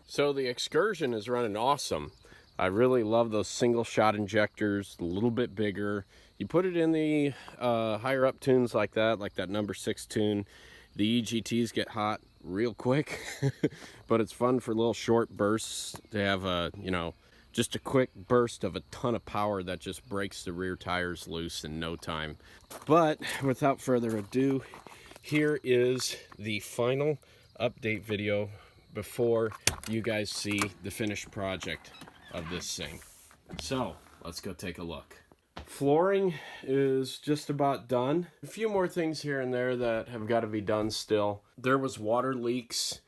So the Excursion is running awesome. I really love those single shot injectors, a little bit bigger. You put it in the higher up tunes like that number 6 tune. The EGTs get hot real quick, but it's fun for little short bursts to have a, just a quick burst of a ton of power that just breaks the rear tires loose in no time. But without further ado, here is the final update video before you guys see the finished project of this thing. So let's go take a look. Flooring is just about done. A few more things here and there that have got to be done still. There was water leaks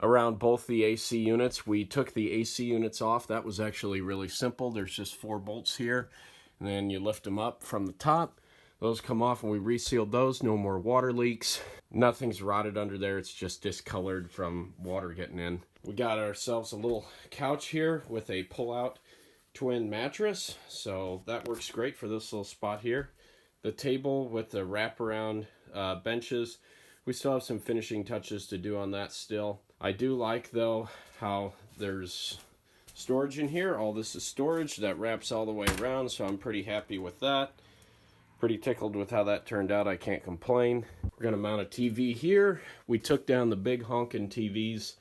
around both the AC units. We took the AC units off. That was actually really simple. There's just 4 bolts here, and then you lift them up from the top. Those come off and we resealed those. No more water leaks. Nothing's rotted under there. It's just discolored from water getting in. We got ourselves a little couch here with a pull-out twin mattress. So that works great for this little spot here. The table with the wraparound benches. We still have some finishing touches to do on that still. I do like, though, how there's storage in here. All this is storage that wraps all the way around, so I'm pretty happy with that. Pretty tickled with how that turned out. I can't complain. We're going to mount a TV here. We took down the big honking TVs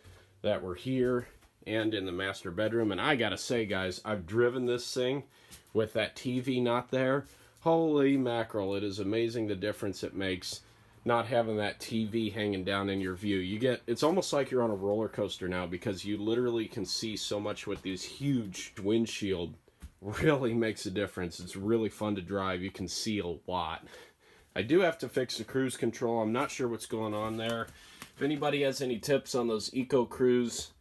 that were here and in the master bedroom. And I got to say, guys, I've driven this thing with that TV not there. Holy mackerel, it is amazing the difference it makes not having that TV hanging down in your view. It's almost like you're on a roller coaster now, because you literally can see so much with these huge windshield. Really makes a difference. It's really fun to drive. You can see a lot. I do have to fix the cruise control. I'm not sure what's going on there. If anybody has any tips on those Eco Cruise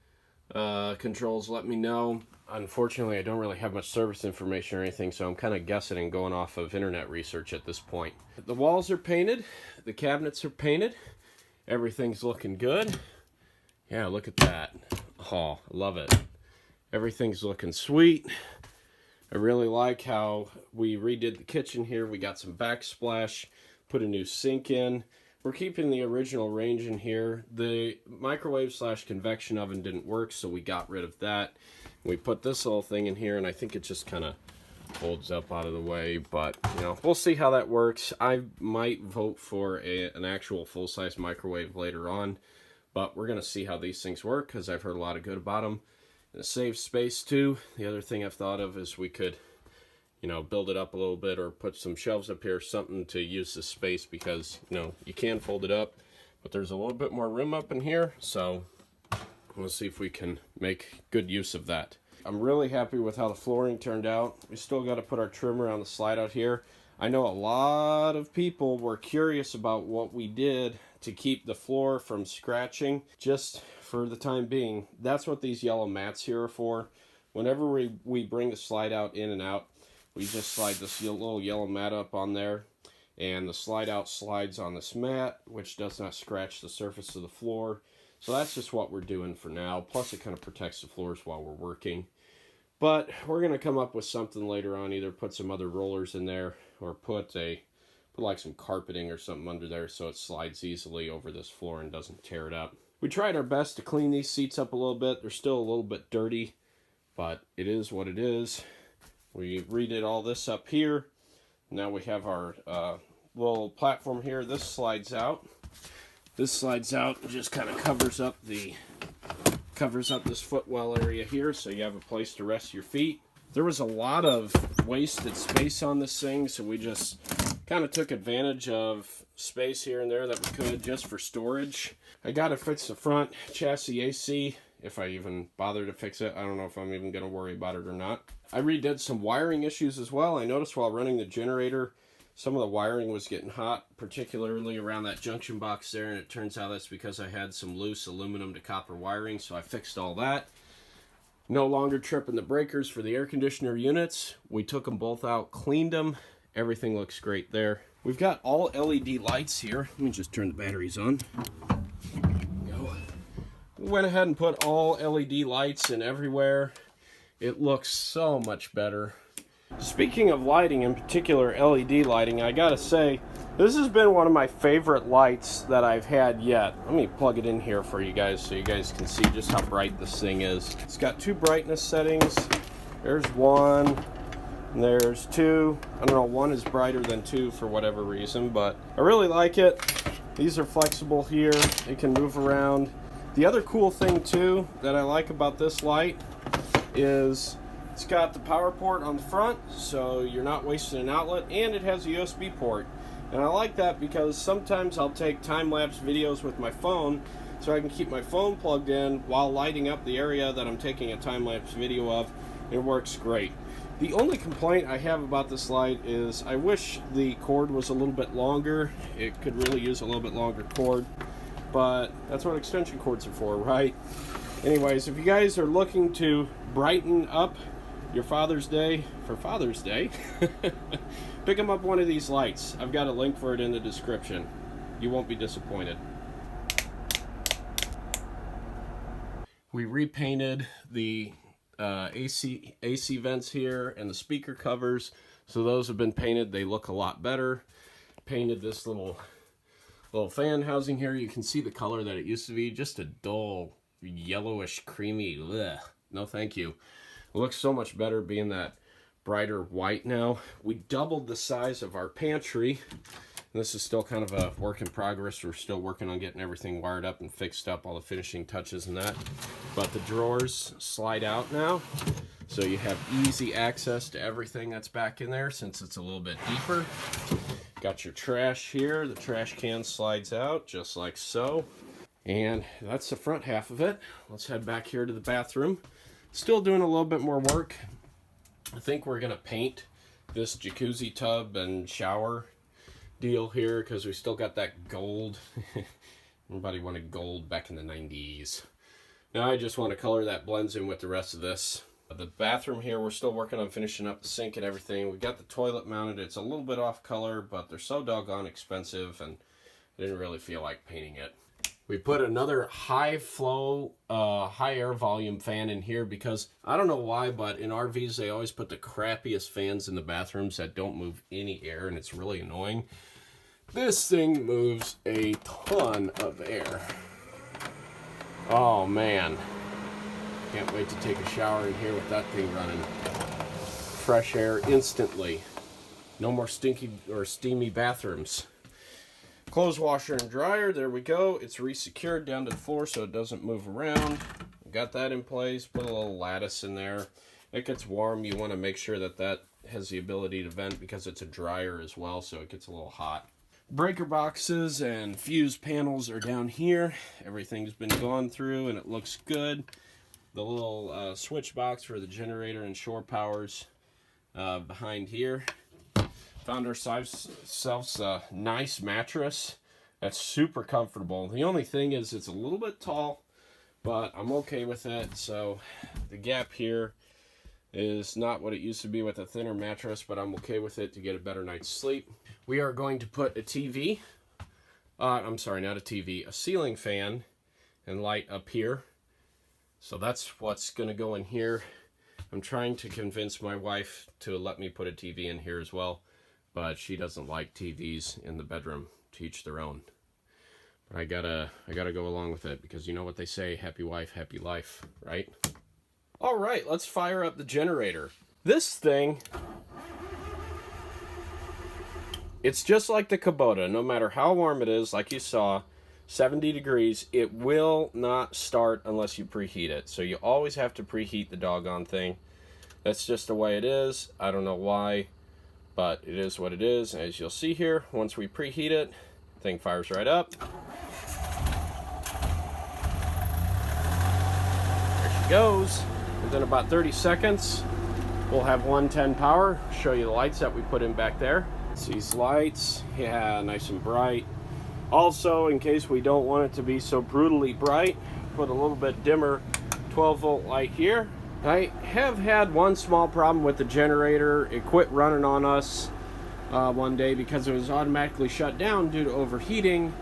controls, let me know. Unfortunately, I don't really have much service information or anything, so I'm kind of guessing and going off of internet research at this point. The walls are painted. The cabinets are painted. Everything's looking good. Yeah, look at that. Oh, I love it. Everything's looking sweet. I really like how we redid the kitchen here. We got some backsplash, put a new sink in. We're keeping the original range in here. The microwave / convection oven didn't work, so we got rid of that. We put this little thing in here, and I think it just kind of folds up out of the way, but we'll see how that works. I might vote for an actual full-size microwave later on, but we're going to see how these things work, because I've heard a lot of good about them. It saves space too. The other thing I've thought of is we could, build it up a little bit or put some shelves up here, something to use the space, because, you can fold it up, but there's a little bit more room up in here, so we'll see if we can make good use of that. I'm really happy with how the flooring turned out. We still got to put our trimmer on the slide out here. I know a lot of people were curious about what we did to keep the floor from scratching. Just for the time being, that's what these yellow mats here are for. Whenever we bring the slide out in and out, we just slide this little yellow mat up on there, and the slide out slides on this mat, which does not scratch the surface of the floor. So that's just what we're doing for now. Plus it kind of protects the floors while we're working. But we're going to come up with something later on, either put some other rollers in there or put like some carpeting or something under there so it slides easily over this floor and doesn't tear it up. We tried our best to clean these seats up a little bit. They're still a little bit dirty, but it is what it is. We redid all this up here. Now we have our little platform here. This slides out. This slides out and just kind of covers up this footwell area here, so you have a place to rest your feet. There was a lot of wasted space on this thing, so we just kind of took advantage of space here and there that we could just for storage. I got to fix the front chassis AC, if I even bother to fix it. I don't know if I'm even going to worry about it or not. I redid some wiring issues as well. I noticed while running the generator, some of the wiring was getting hot, particularly around that junction box there, and it turns out that's because I had some loose aluminum to copper wiring, so I fixed all that. No longer tripping the breakers for the air conditioner units. We took them both out, cleaned them. Everything looks great there. We've got all LED lights here. Let me just turn the batteries on. There we go. We went ahead and put all LED lights in everywhere. It looks so much better. Speaking of lighting, in particular LED lighting, I gotta say, This has been one of my favorite lights that I've had yet. Let me plug it in here for you guys so you guys can see just how bright this thing is. It's got 2 brightness settings. There's 1, and there's 2. I don't know, 1 is brighter than 2 for whatever reason, but I really like it. These are flexible here. It can move around. The other cool thing too that I like about this light is it's got the power port on the front, so you're not wasting an outlet, and it has a USB port. And I like that because sometimes I'll take time-lapse videos with my phone so I can keep my phone plugged in while lighting up the area that I'm taking a time-lapse video of. It works great. The only complaint I have about this light is I wish the cord was a little bit longer. It could really use a little bit longer cord, but that's what extension cords are for, right? Anyways, if you guys are looking to brighten up your Father's Day for Father's Day, pick them up one of these lights. I've got a link for it in the description. You won't be disappointed. We repainted the AC vents here and the speaker covers, so those have been painted. They look a lot better. Painted this little fan housing here. You can see the color that it used to be, just a dull yellowish creamy. Ugh. No thank you. It looks so much better being that brighter white now. We doubled the size of our pantry. This is still kind of a work in progress. We're still working on getting everything wired up and fixed up, all the finishing touches and that. But the drawers slide out now, so you have easy access to everything that's back in there since it's a little bit deeper. Got your trash here. The trash can slides out just like so. And that's the front half of it. Let's head back here to the bathroom. Still doing a little bit more work. I think we're gonna paint this jacuzzi tub and shower deal here because we still got that gold. Everybody wanted gold back in the 90s. Now I just want to color that blends in with the rest of this. The bathroom here, we're still working on finishing up the sink and everything. We got the toilet mounted. It's a little bit off color, but they're so doggone expensive, and I didn't really feel like painting it. We put another high flow, high air volume fan in here because I don't know why, but in RVs they always put the crappiest fans in the bathrooms that don't move any air, and it's really annoying. This thing moves a ton of air. Oh man, can't wait to take a shower in here with that thing running. Fresh air instantly. No more stinky or steamy bathrooms. Clothes washer and dryer, there we go. It's re-secured down to the floor so it doesn't move around. Got that in place, put a little lattice in there. It gets warm, you want to make sure that that has the ability to vent because it's a dryer as well, so it gets a little hot. Breaker boxes and fuse panels are down here. Everything's been gone through and it looks good. The little switch box for the generator and shore powers behind here. Found ourselves a nice mattress that's super comfortable. The only thing is it's a little bit tall, but I'm okay with it. So the gap here is not what it used to be with a thinner mattress, but I'm okay with it to get a better night's sleep. We are going to put a TV, I'm sorry, not a TV, a ceiling fan and light up here. So that's what's going to go in here. I'm trying to convince my wife to let me put a TV in here as well, but she doesn't like TVs in the bedroom. To each their own. But I gotta go along with it because you know what they say, happy wife, happy life, right? All right, let's fire up the generator. This thing, it's just like the Kubota. No matter how warm it is, like you saw, 70 degrees, it will not start unless you preheat it. So you always have to preheat the doggone thing. That's just the way it is. I don't know why, but it is what it is. As you'll see here, once we preheat it, the thing fires right up. There she goes. Within about 30 seconds, we'll have 110 power. Show you the lights that we put in back there. It's these lights, yeah, nice and bright. Also, in case we don't want it to be so brutally bright, put a little bit dimmer 12-volt light here. I have had one small problem with the generator. It quit running on us one day because it was automatically shut down due to overheating.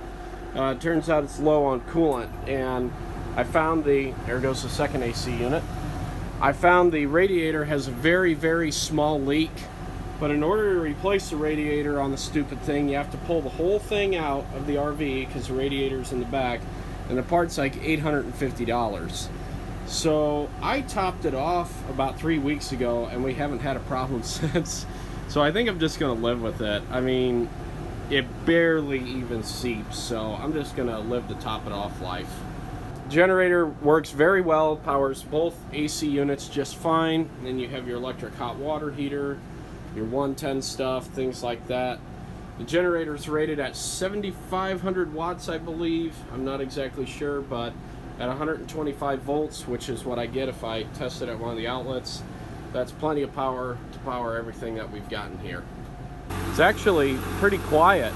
It turns out it's low on coolant, and I found there goes the second AC unit. I found the radiator has a very, very small leak But in order to replace the radiator on the stupid thing, you have to pull the whole thing out of the RV because the radiator's in the back, and the part's like $850. So I topped it off about 3 weeks ago, and we haven't had a problem since. So I think I'm just gonna live with it. I mean, it barely even seeps, so I'm just gonna live the top it off life. Generator works very well, powers both AC units just fine. And then you have your electric hot water heater, your 110 stuff, things like that. The generator is rated at 7,500 watts, I believe. I'm not exactly sure, but at 125 volts, which is what I get if I test it at one of the outlets, that's plenty of power to power everything that we've gotten here. It's actually pretty quiet.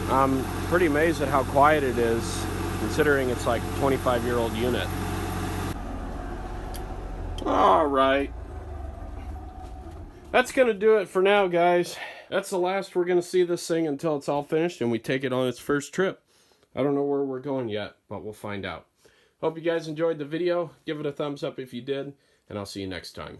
I'm pretty amazed at how quiet it is, considering it's like a 25-year-old unit. All right. That's gonna do it for now, guys. That's the last we're gonna see this thing until it's all finished and we take it on its first trip. I don't know where we're going yet, but we'll find out. Hope you guys enjoyed the video. Give it a thumbs up if you did, and I'll see you next time.